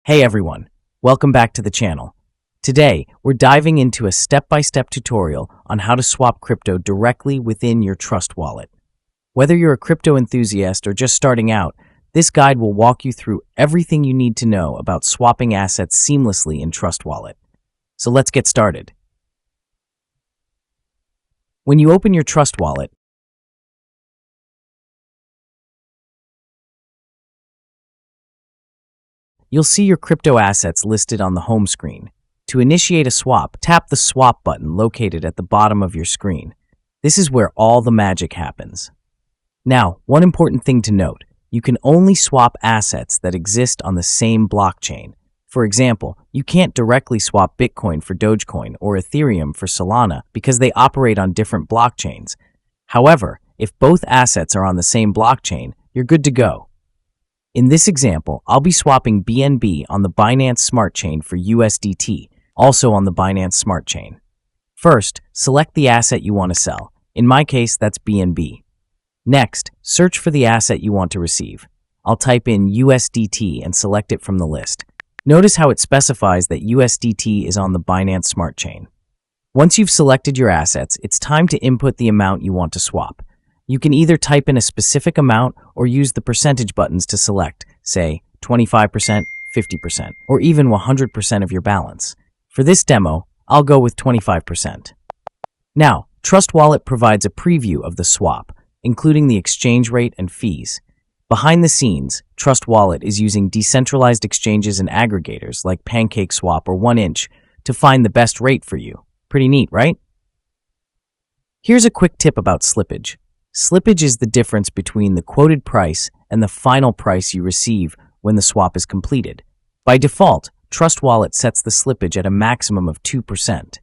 Hey everyone, welcome back to the channel. Today, we're diving into a step-by-step tutorial on how to swap crypto directly within your Trust wallet. Whether you're a crypto enthusiast or just starting out, this guide will walk you through everything you need to know about swapping assets seamlessly in Trust Wallet. So let's get started. When you open your Trust wallet, you'll see your crypto assets listed on the home screen. To initiate a swap, tap the Swap button located at the bottom of your screen. This is where all the magic happens. Now, one important thing to note, you can only swap assets that exist on the same blockchain. For example, you can't directly swap Bitcoin for Dogecoin or Ethereum for Solana because they operate on different blockchains. However, if both assets are on the same blockchain, you're good to go. In this example, I'll be swapping BNB on the Binance Smart Chain for USDT, also on the Binance Smart Chain. First, select the asset you want to sell. In my case, that's BNB. Next, search for the asset you want to receive. I'll type in USDT and select it from the list. Notice how it specifies that USDT is on the Binance Smart Chain. Once you've selected your assets, it's time to input the amount you want to swap. You can either type in a specific amount or use the percentage buttons to select, say, 25%, 50%, or even 100% of your balance. For this demo, I'll go with 25%. Now, Trust Wallet provides a preview of the swap, including the exchange rate and fees. Behind the scenes, Trust Wallet is using decentralized exchanges and aggregators like PancakeSwap or 1inch to find the best rate for you. Pretty neat, right? Here's a quick tip about slippage. Slippage is the difference between the quoted price and the final price you receive when the swap is completed. By default, Trust Wallet sets the slippage at a maximum of 2%.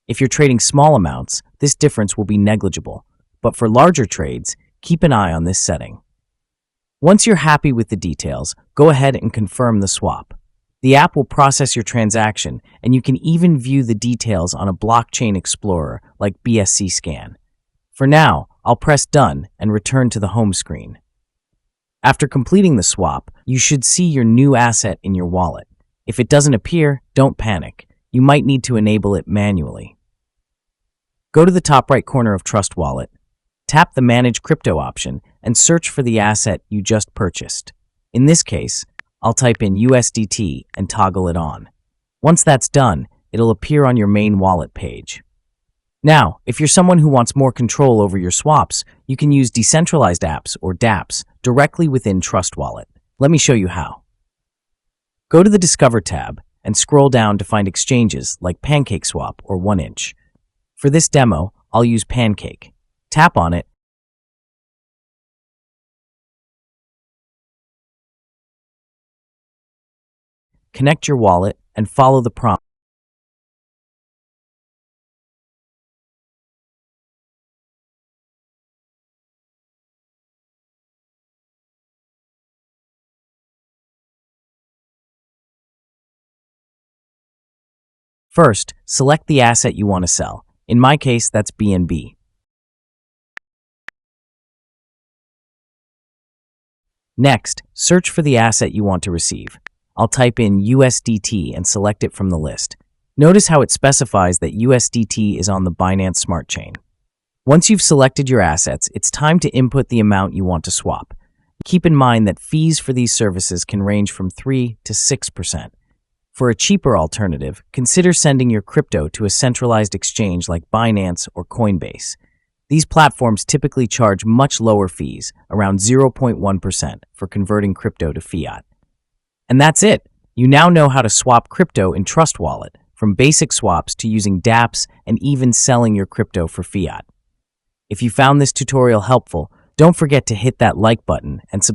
If you're trading small amounts, this difference will be negligible, but for larger trades, keep an eye on this setting. Once you're happy with the details, go ahead and confirm the swap. The app will process your transaction, and you can even view the details on a blockchain explorer like BSC Scan. For now, I'll press Done and return to the home screen. After completing the swap, you should see your new asset in your wallet. If it doesn't appear, don't panic. You might need to enable it manually. Go to the top right corner of Trust Wallet, tap the Manage Crypto option, and search for the asset you just purchased. In this case, I'll type in USDT and toggle it on. Once that's done, it'll appear on your main wallet page. Now, if you're someone who wants more control over your swaps, you can use decentralized apps or dApps directly within Trust Wallet. Let me show you how. Go to the Discover tab and scroll down to find exchanges like PancakeSwap or 1inch. For this demo, I'll use Pancake. Tap on it, connect your wallet, and follow the prompt. First, select the asset you want to sell. In my case, that's BNB. Next, search for the asset you want to receive. I'll type in USDT and select it from the list. Notice how it specifies that USDT is on the Binance Smart Chain. Once you've selected your assets, it's time to input the amount you want to swap. Keep in mind that fees for these services can range from 3 to 6%. For a cheaper alternative, consider sending your crypto to a centralized exchange like Binance or Coinbase. These platforms typically charge much lower fees, around 0.1%, for converting crypto to fiat. And that's it! You now know how to swap crypto in Trust Wallet, from basic swaps to using dApps and even selling your crypto for fiat. If you found this tutorial helpful, don't forget to hit that like button and subscribe.